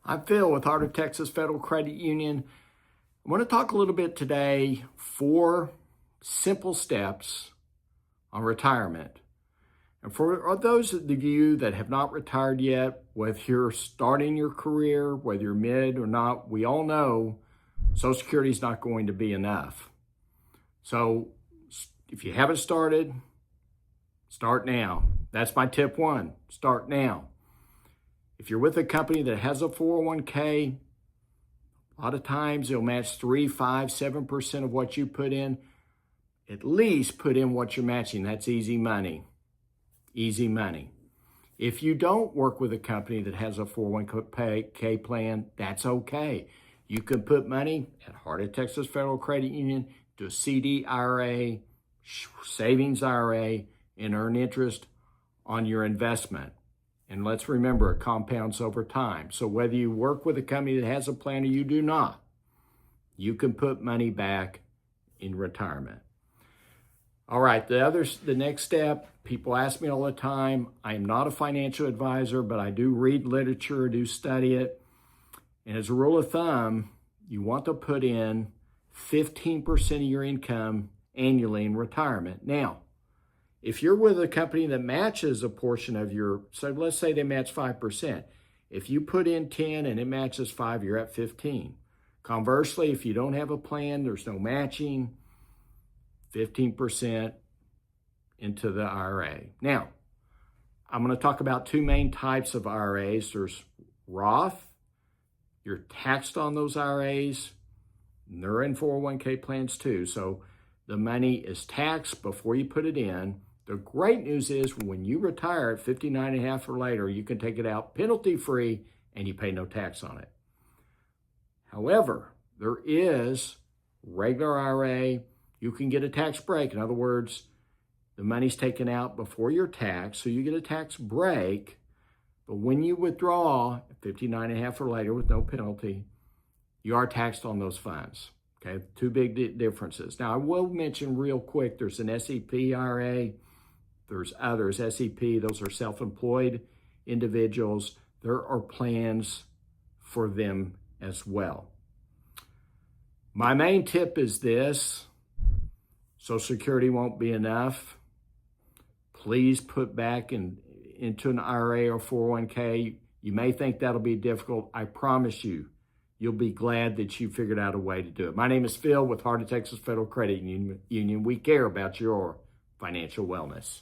I'm Phil with Heart of Texas Federal Credit Union. I want to talk a little bit today, 4 simple steps on retirement. And for those of you that have not retired yet, whether you're starting your career, whether you're mid or not, we all know Social Security is not going to be enough. So if you haven't started, start now. That's my tip 1, start now. If you're with a company that has a 401k, a lot of times they'll match 3, 5, 7% of what you put in. At least put in what you're matching. That's easy money. Easy money. If you don't work with a company that has a 401k plan, that's okay. You can put money at Heart of Texas Federal Credit Union to a CD IRA, savings IRA, and earn interest on your investment. And let's remember, it compounds over time. So whether you work with a company that has a plan or you do not, you can put money back in retirement. All right, the next step, people ask me all the time, I am not a financial advisor, but I do read literature, do study it. And as a rule of thumb, you want to put in 15% of your income annually in retirement. Now, if you're with a company that matches a portion of your, so let's say they match 5%. If you put in 10 and it matches 5, you're at 15. Conversely, if you don't have a plan, there's no matching, 15% into the IRA. Now, I'm going to talk about 2 main types of IRAs. There's Roth. You're taxed on those IRAs. And they're in 401k plans too. So the money is taxed before you put it in. The great news is when you retire at 59 and a half or later, you can take it out penalty-free and you pay no tax on it. However, there is regular IRA. You can get a tax break. In other words, the money's taken out before you're taxed, so you get a tax break. But when you withdraw at 59 and a half or later with no penalty, you are taxed on those funds. Okay, 2 big differences. Now, I will mention real quick, there's an SEP IRA. There's others, SEP, those are self-employed individuals. There are plans for them as well. My main tip is this: Social Security won't be enough. Please put back into an IRA or 401k. You may think that'll be difficult. I promise you, you'll be glad that you figured out a way to do it. My name is Phil with Heart of Texas Federal Credit Union. We care about your financial wellness.